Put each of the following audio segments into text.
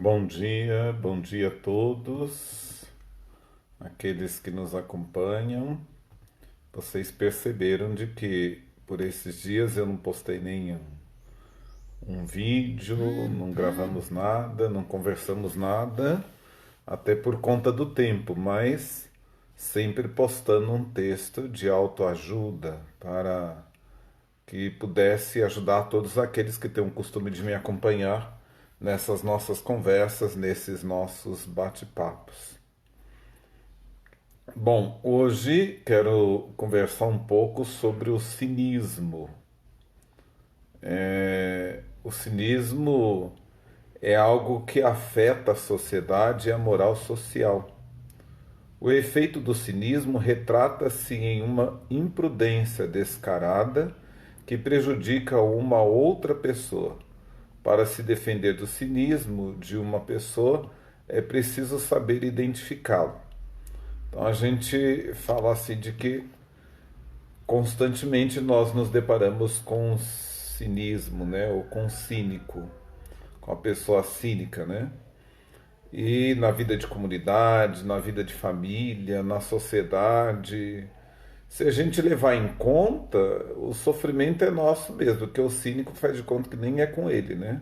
Bom dia a todos, aqueles que nos acompanham. Vocês perceberam de que por esses dias eu não postei nenhum vídeo, não gravamos nada, não conversamos nada, até por conta do tempo, mas sempre postando um texto de autoajuda para que pudesse ajudar todos aqueles que têm o costume de me acompanhar nessas nossas conversas, nesses nossos bate-papos. Bom, hoje quero conversar um pouco sobre o cinismo. O cinismo é algo que afeta a sociedade e a moral social. O efeito do cinismo retrata-se em uma imprudência descarada que prejudica uma outra pessoa. Para se defender do cinismo de uma pessoa, é preciso saber identificá-lo. Então a gente fala assim de que constantemente nós nos deparamos com cinismo, né? Ou com cínico, com a pessoa cínica, né? E na vida de comunidade, na vida de família, na sociedade, se a gente levar em conta, o sofrimento é nosso mesmo, porque o cínico faz de conta que nem é com ele, né?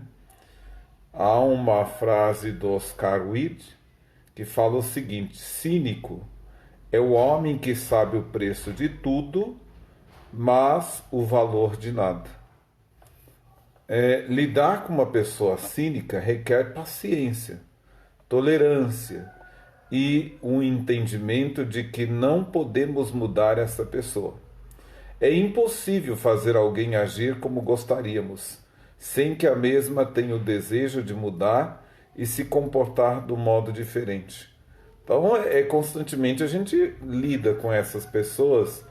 Há uma frase do Oscar Wilde que fala o seguinte: cínico é o homem que sabe o preço de tudo, mas o valor de nada. Lidar com uma pessoa cínica requer paciência, tolerância e um entendimento de que não podemos mudar essa pessoa. É impossível fazer alguém agir como gostaríamos, sem que a mesma tenha o desejo de mudar e se comportar de um modo diferente. Então, constantemente a gente lida com essas pessoas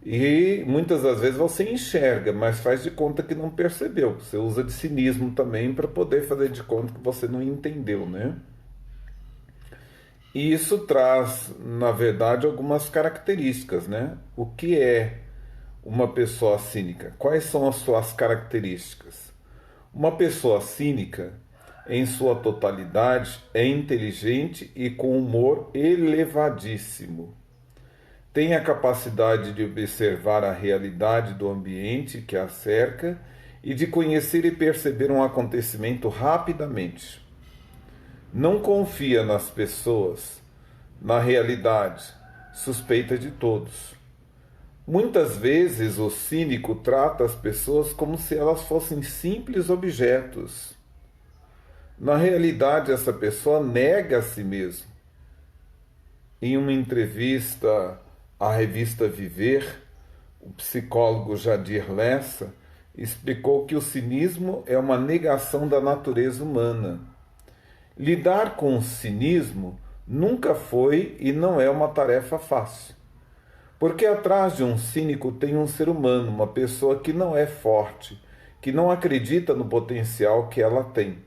e muitas das vezes você enxerga, mas faz de conta que não percebeu. Você usa de cinismo também para poder fazer de conta que você não entendeu, né? E isso traz, na verdade, algumas características, né? O que é uma pessoa cínica? Quais são as suas características? Uma pessoa cínica, em sua totalidade, é inteligente e com humor elevadíssimo. Tem a capacidade de observar a realidade do ambiente que a cerca e de conhecer e perceber um acontecimento rapidamente. Não confia nas pessoas, na realidade, suspeita de todos. Muitas vezes o cínico trata as pessoas como se elas fossem simples objetos. Na realidade, essa pessoa nega a si mesmo. Em uma entrevista à revista Viver, o psicólogo Jadir Lessa explicou que o cinismo é uma negação da natureza humana. Lidar com o cinismo nunca foi e não é uma tarefa fácil. Porque atrás de um cínico tem um ser humano, uma pessoa que não é forte, que não acredita no potencial que ela tem.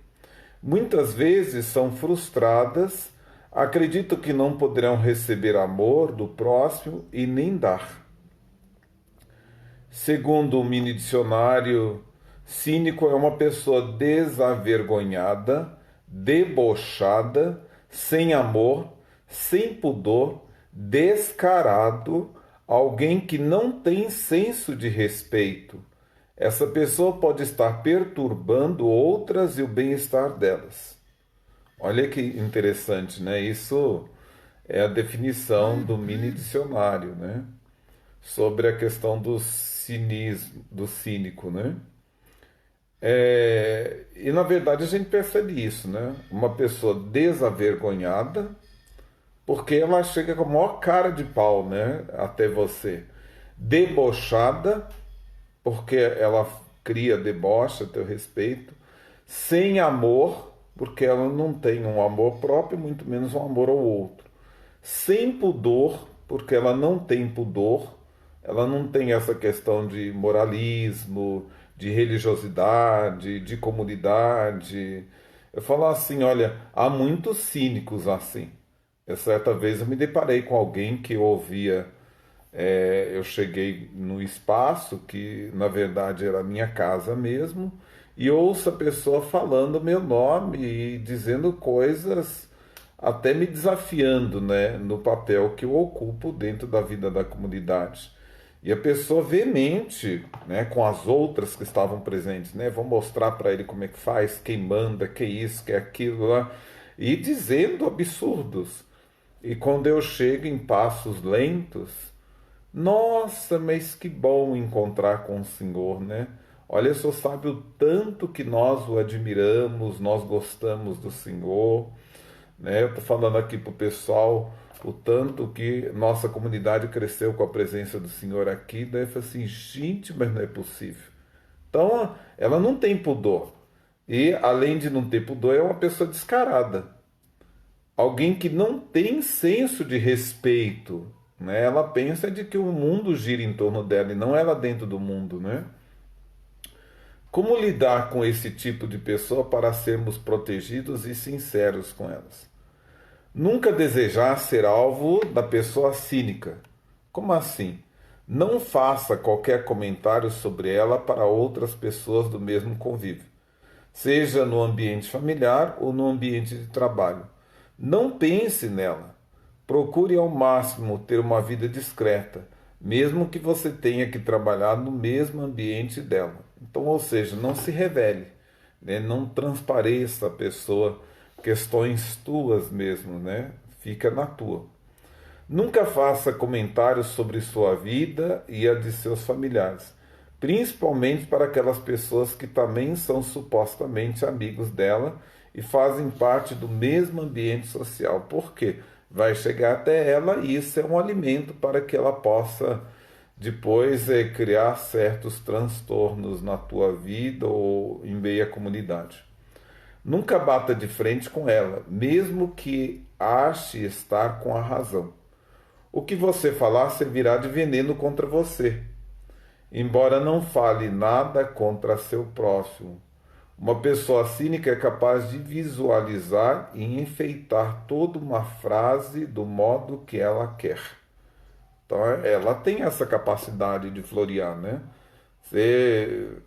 Muitas vezes são frustradas, acreditam que não poderão receber amor do próximo e nem dar. Segundo o mini dicionário, cínico é uma pessoa desavergonhada, debochada, sem amor, sem pudor, descarado, alguém que não tem senso de respeito. Essa pessoa pode estar perturbando outras e o bem-estar delas. Olha que interessante, né? Isso é a definição do mini dicionário, né? Sobre a questão do cinismo, do cínico, né? E na verdade a gente percebe isso, né? Uma pessoa desavergonhada, porque ela chega com a maior cara de pau, né? Até você. Debochada, porque ela cria deboche a teu respeito. Sem amor, porque ela não tem um amor próprio, muito menos um amor ao outro. Sem pudor, porque ela não tem pudor, ela não tem essa questão de moralismo, de religiosidade, de comunidade. Eu falo assim, olha, há muitos cínicos assim. Certa vez eu me deparei com alguém que ouvia, eu cheguei no espaço que na verdade era a minha casa mesmo, e ouço a pessoa falando meu nome e dizendo coisas, até me desafiando, né, no papel que eu ocupo dentro da vida da comunidade. E a pessoa veemente, né, com as outras que estavam presentes, né, vou mostrar para ele como é que faz, quem manda, que isso, que aquilo lá, e dizendo absurdos. E quando eu chego em passos lentos, nossa, mas que bom encontrar com o Senhor, né? Olha, só sabe o tanto que nós o admiramos, nós gostamos do Senhor, né? Eu estou falando aqui para o pessoal o tanto que nossa comunidade cresceu com a presença do Senhor aqui, daí eu falei assim, gente, mas não é possível. Então, ela não tem pudor. E, além de não ter pudor, é uma pessoa descarada. Alguém que não tem senso de respeito, né? Ela pensa de que o mundo gira em torno dela e não ela dentro do mundo, né? Como lidar com esse tipo de pessoa para sermos protegidos e sinceros com elas? Nunca desejar ser alvo da pessoa cínica. Como assim? Não faça qualquer comentário sobre ela para outras pessoas do mesmo convívio, seja no ambiente familiar ou no ambiente de trabalho. Não pense nela. Procure ao máximo ter uma vida discreta, mesmo que você tenha que trabalhar no mesmo ambiente dela. Então, ou seja, não se revele, né? Não transpareça a pessoa questões tuas mesmo, né? Fica na tua. Nunca faça comentários sobre sua vida e a de seus familiares, principalmente para aquelas pessoas que também são supostamente amigos dela e fazem parte do mesmo ambiente social. Por quê? Vai chegar até ela e isso é um alimento para que ela possa depois criar certos transtornos na tua vida ou em meio à comunidade. Nunca bata de frente com ela, mesmo que ache estar com a razão. O que você falar servirá de veneno contra você, embora não fale nada contra seu próximo. Uma pessoa cínica é capaz de visualizar e enfeitar toda uma frase do modo que ela quer. Então, ela tem essa capacidade de florear, né? Você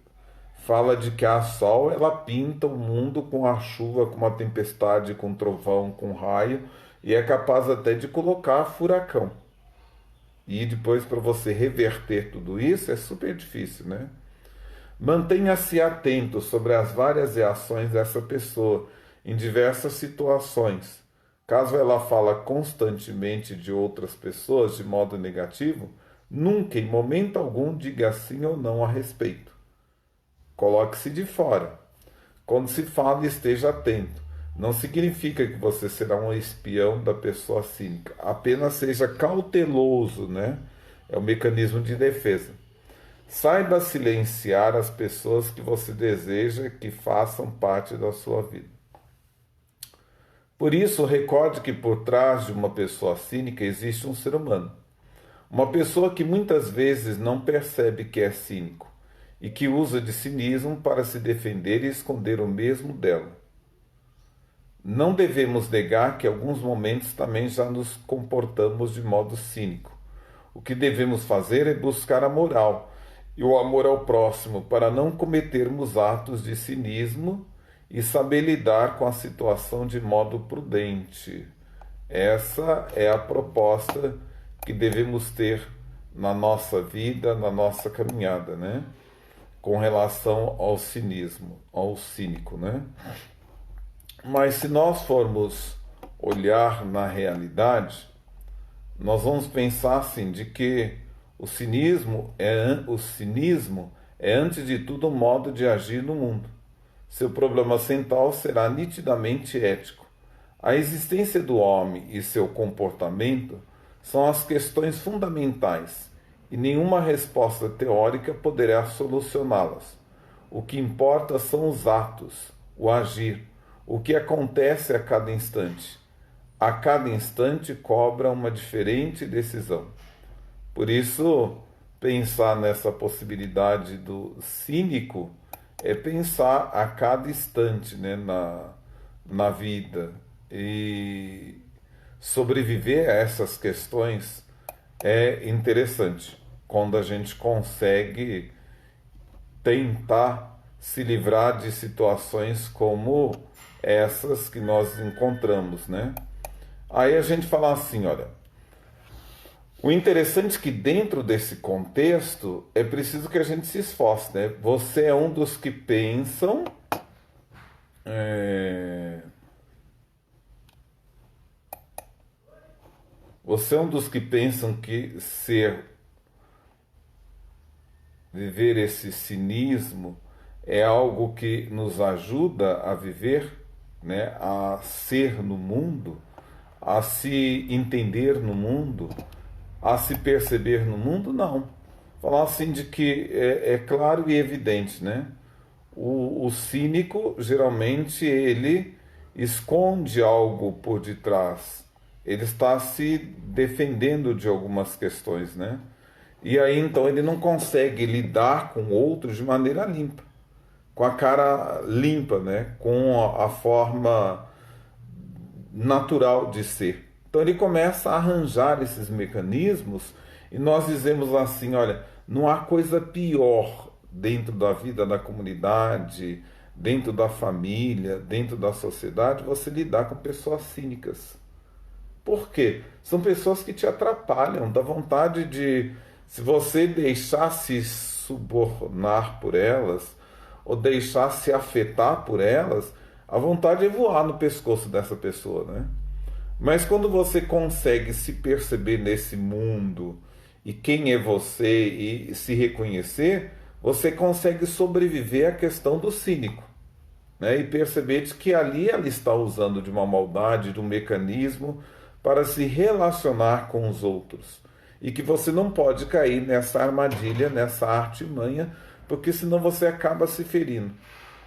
fala de que há sol, ela pinta o mundo com a chuva, com uma tempestade, com trovão, com raio, e é capaz até de colocar furacão. E depois, para você reverter tudo isso, é super difícil, né? Mantenha-se atento sobre as várias reações dessa pessoa em diversas situações. Caso ela fala constantemente de outras pessoas de modo negativo, nunca, em momento algum, diga sim ou não a respeito. Coloque-se de fora. Quando se fala, esteja atento. Não significa que você será um espião da pessoa cínica. Apenas seja cauteloso, né? É o mecanismo de defesa. Saiba silenciar as pessoas que você deseja que façam parte da sua vida. Por isso, recorde que por trás de uma pessoa cínica existe um ser humano. Uma pessoa que muitas vezes não percebe que é cínico e que usa de cinismo para se defender e esconder o mesmo dela. Não devemos negar que em alguns momentos também já nos comportamos de modo cínico. O que devemos fazer é buscar a moral e o amor ao próximo para não cometermos atos de cinismo e saber lidar com a situação de modo prudente. Essa é a proposta que devemos ter na nossa vida, na nossa caminhada, né? Com relação ao cinismo, ao cínico, né? Mas se nós formos olhar na realidade, nós vamos pensar assim, de que o cinismo é antes de tudo um modo de agir no mundo. Seu problema central será nitidamente ético. A existência do homem e seu comportamento são as questões fundamentais, e nenhuma resposta teórica poderá solucioná-las. O que importa são os atos, o agir, o que acontece a cada instante. A cada instante cobra uma diferente decisão. Por isso, pensar nessa possibilidade do cínico é pensar a cada instante, né, na vida. E sobreviver a essas questões é interessante quando a gente consegue tentar se livrar de situações como essas que nós encontramos, né? Aí a gente fala assim, olha, o interessante é que dentro desse contexto é preciso que a gente se esforce, né? Você é um dos que pensam, é, você é um dos que pensam que viver esse cinismo é algo que nos ajuda a viver, né? A ser no mundo, a se entender no mundo, a se perceber no mundo, não. Falar assim de que é claro e evidente, né? O cínico, geralmente, ele esconde algo por detrás. Ele está se defendendo de algumas questões, né? E aí, então, ele não consegue lidar com outros de maneira limpa, com a cara limpa, né? Com a forma natural de ser. Então ele começa a arranjar esses mecanismos e nós dizemos assim, olha, não há coisa pior dentro da vida da comunidade, dentro da família, dentro da sociedade, você lidar com pessoas cínicas. Por quê? São pessoas que te atrapalham, dá vontade de, se você deixar se subornar por elas, ou deixar se afetar por elas, a vontade é voar no pescoço dessa pessoa, né? Mas quando você consegue se perceber nesse mundo e quem é você e se reconhecer, você consegue sobreviver à questão do cínico, né? E perceber que ali ela está usando de uma maldade, de um mecanismo para se relacionar com os outros. E que você não pode cair nessa armadilha, nessa artimanha, porque senão você acaba se ferindo.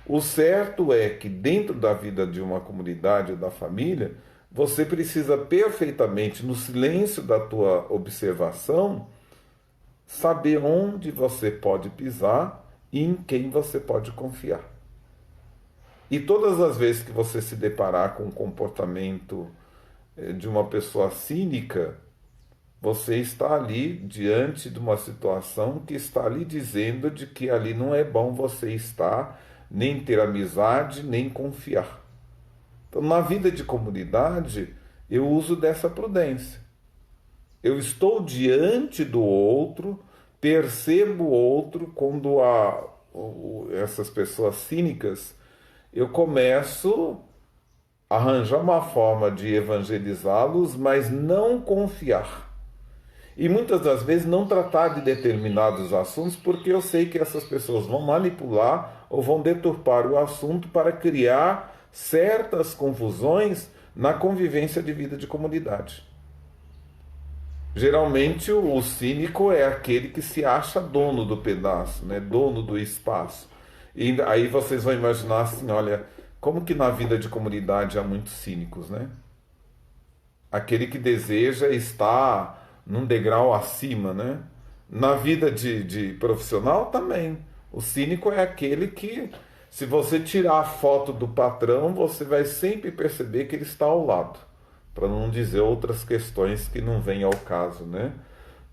O certo é que dentro da vida de uma comunidade ou da família, você precisa perfeitamente, no silêncio da tua observação, saber onde você pode pisar e em quem você pode confiar. E todas as vezes que você se deparar com o comportamento de uma pessoa cínica, você está ali diante de uma situação que está lhe dizendo de que ali não é bom você estar, nem ter amizade, nem confiar. Então, na vida de comunidade, eu uso dessa prudência. Eu estou diante do outro, percebo o outro, quando há essas pessoas cínicas, eu começo a arranjar uma forma de evangelizá-los, mas não confiar. E muitas das vezes não tratar de determinados assuntos, porque eu sei que essas pessoas vão manipular ou vão deturpar o assunto para criar certas confusões na convivência de vida de comunidade. Geralmente o cínico é aquele que se acha dono do pedaço, né? Dono do espaço. E aí vocês vão imaginar assim, olha, como que na vida de comunidade há muitos cínicos, né? Aquele que deseja estar num degrau acima, né? Na vida de profissional também. O cínico é aquele que, se você tirar a foto do patrão, você vai sempre perceber que ele está ao lado, para não dizer outras questões que não vêm ao caso, né?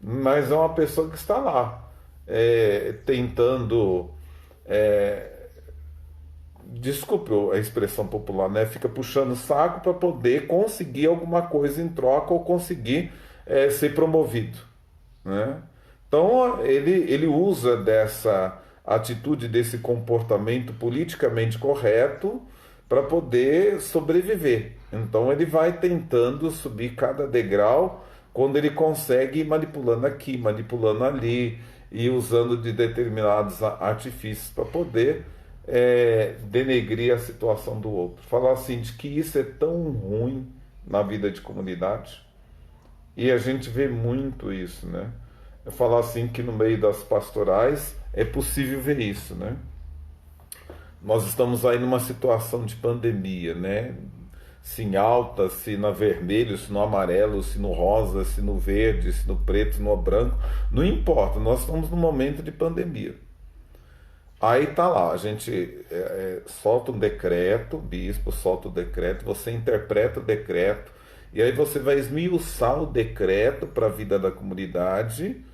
Mas é uma pessoa que está lá, tentando, desculpe a expressão popular, né? Fica puxando o saco para poder conseguir alguma coisa em troca ou conseguir ser promovido, né? Então ele usa dessa atitude, desse comportamento politicamente correto para poder sobreviver. Então ele vai tentando subir cada degrau, quando ele consegue ir manipulando aqui, manipulando ali e usando de determinados artifícios para poder denegrir a situação do outro. Falar assim de que isso é tão ruim na vida de comunidade. E a gente vê muito isso, né? Eu falo assim que no meio das pastorais é possível ver isso, né? Nós estamos aí numa situação de pandemia, né? Se em alta, se na vermelho, se no amarelo, se no rosa, se no verde, se no preto, se no branco, não importa, nós estamos num momento de pandemia. Aí tá lá, a gente solta um decreto, o bispo solta o decreto, você interpreta o decreto, e aí você vai esmiuçar o decreto para a vida da comunidade,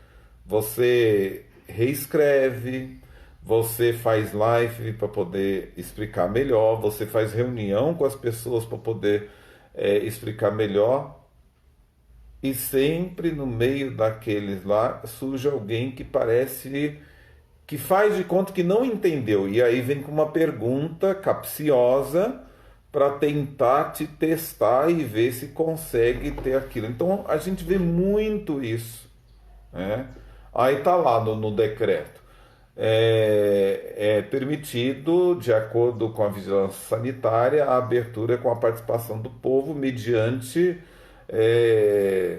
você reescreve, você faz live para poder explicar melhor, você faz reunião com as pessoas para poder explicar melhor, e sempre no meio daqueles lá surge alguém que parece que faz de conta que não entendeu, e aí vem com uma pergunta capciosa para tentar te testar e ver se consegue ter aquilo. Então a gente vê muito isso, né? Aí tá lá no decreto. É permitido, de acordo com a vigilância sanitária, a abertura com a participação do povo mediante é,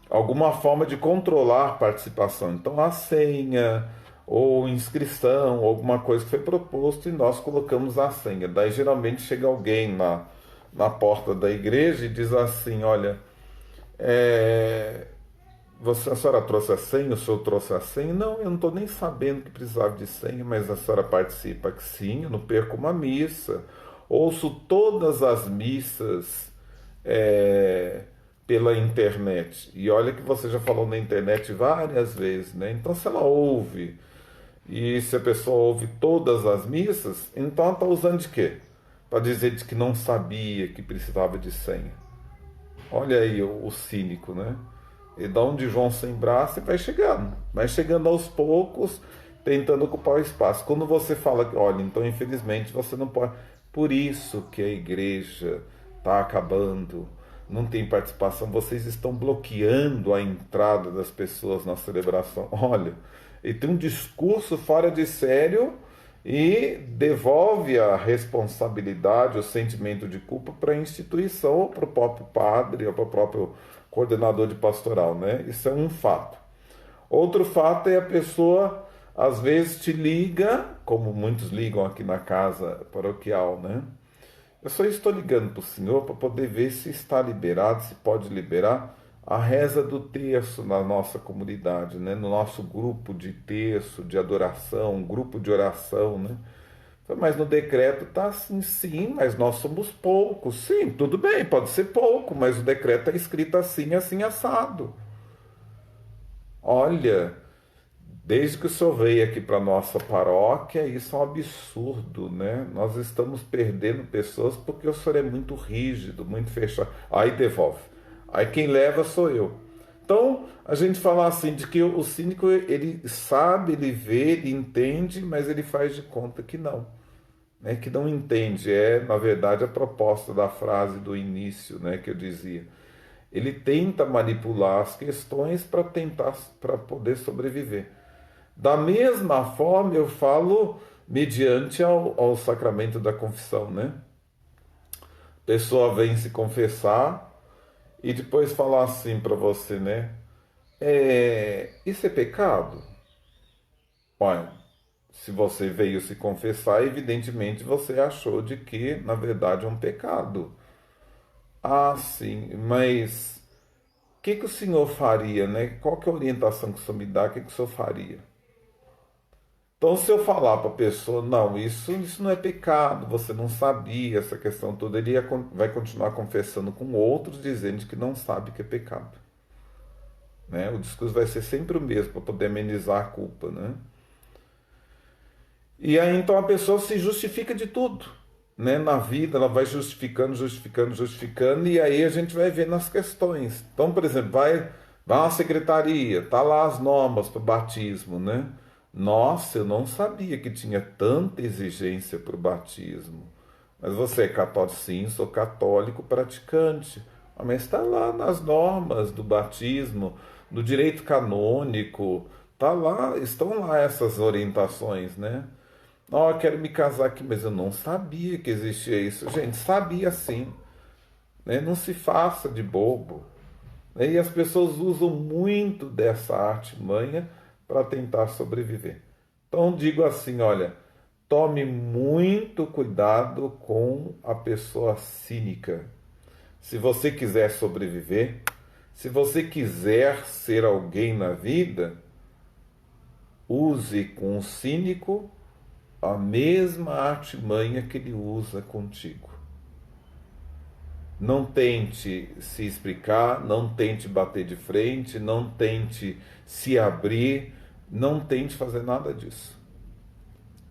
alguma forma de controlar a participação. Então, a senha ou inscrição, ou alguma coisa que foi proposto e nós colocamos a senha. Daí, geralmente, chega alguém na porta da igreja e diz assim: olha, é, a senhora trouxe a senha? O senhor trouxe a senha? Não, eu não estou nem sabendo que precisava de senha, mas a senhora participa que sim, eu não perco uma missa. Ouço todas as missas é, pela internet. E olha que você já falou na internet várias vezes, né? Então, se ela ouve, e se a pessoa ouve todas as missas, então ela está usando de quê? Para dizer de que não sabia que precisava de senha. Olha aí o cínico, né? E dá um de João sem braço e vai chegando aos poucos, tentando ocupar o espaço. Quando você fala, olha, então infelizmente você não pode. Por isso que a igreja está acabando, não tem participação, vocês estão bloqueando a entrada das pessoas na celebração. Olha, ele tem um discurso fora de sério e devolve a responsabilidade, o sentimento de culpa para a instituição, ou para o próprio padre, ou para o próprio coordenador de pastoral, né? Isso é um fato. Outro fato é a pessoa, às vezes, te liga, como muitos ligam aqui na casa paroquial, né? Eu só estou ligando para o senhor para poder ver se está liberado, se pode liberar a reza do terço na nossa comunidade, né? No nosso grupo de terço, de adoração, grupo de oração, né? Mas no decreto está assim, sim, mas nós somos poucos. Sim, tudo bem, pode ser pouco, mas o decreto é escrito assim, assim, assado. Olha, desde que o senhor veio aqui para nossa paróquia, isso é um absurdo, né? Nós estamos perdendo pessoas porque o senhor é muito rígido, muito fechado. Aí devolve. Aí quem leva sou eu. Então, a gente fala assim, de que o cínico, ele sabe, ele vê, ele entende, mas ele faz de conta que não. Né? Que não entende. É, na verdade, a proposta da frase do início, né, que eu dizia. Ele tenta manipular as questões para tentar, para poder sobreviver. Da mesma forma, eu falo mediante ao sacramento da confissão, né? A pessoa vem se confessar e depois falar assim para você, né? Isso é pecado? Olha, se você veio se confessar, evidentemente você achou de que, na verdade, é um pecado. Ah, sim, mas o que que o senhor faria, né? Qual que é a orientação que o senhor me dá? O que que o senhor faria? Então, se eu falar para a pessoa, não, isso não é pecado, você não sabia essa questão toda, vai continuar confessando com outros, dizendo que não sabe que é pecado. Né? O discurso vai ser sempre o mesmo, para poder amenizar a culpa. Né? E aí, então, a pessoa se justifica de tudo. Né? Na vida, ela vai justificando, justificando, justificando, e aí a gente vai ver nas questões. Então, por exemplo, vai uma secretaria, tá lá as normas para o batismo, né? Nossa, eu não sabia que tinha tanta exigência para o batismo. Mas você é católico? Sim, sou católico praticante. Ah, mas está lá nas normas do batismo, do direito canônico, tá lá, estão lá essas orientações, né? Ó, eu quero me casar aqui, mas eu não sabia que existia isso. Gente, sabia sim, né? Não se faça de bobo. Né? E as pessoas usam muito dessa artimanha para tentar sobreviver. Então digo assim, olha, tome muito cuidado com a pessoa cínica. Se você quiser sobreviver, se você quiser ser alguém na vida, use com o cínico a mesma artimanha que ele usa contigo. Não tente se explicar, não tente bater de frente, não tente se abrir, não tente fazer nada disso.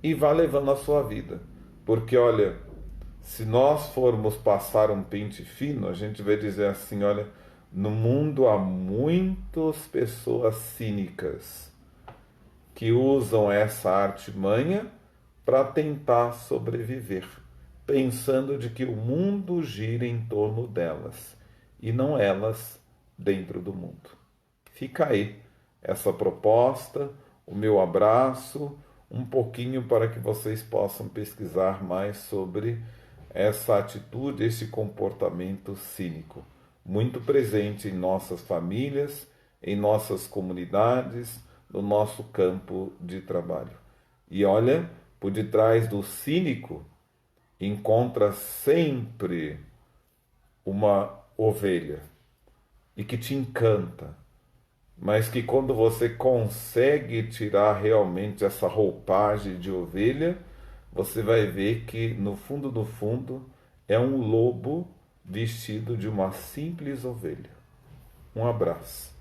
e vá levando a sua vida. Porque, olha, se nós formos passar um pente fino, a gente vai dizer assim, olha, no mundo há muitas pessoas cínicas que usam essa artimanha para tentar sobreviver, pensando de que o mundo gira em torno delas e não elas dentro do mundo. Fica aí essa proposta, o meu abraço, um pouquinho para que vocês possam pesquisar mais sobre essa atitude, esse comportamento cínico, muito presente em nossas famílias, em nossas comunidades, no nosso campo de trabalho. E olha, por detrás do cínico encontra sempre uma ovelha e que te encanta, mas que quando você consegue tirar realmente essa roupagem de ovelha, você vai ver que no fundo do fundo é um lobo vestido de uma simples ovelha. Um abraço.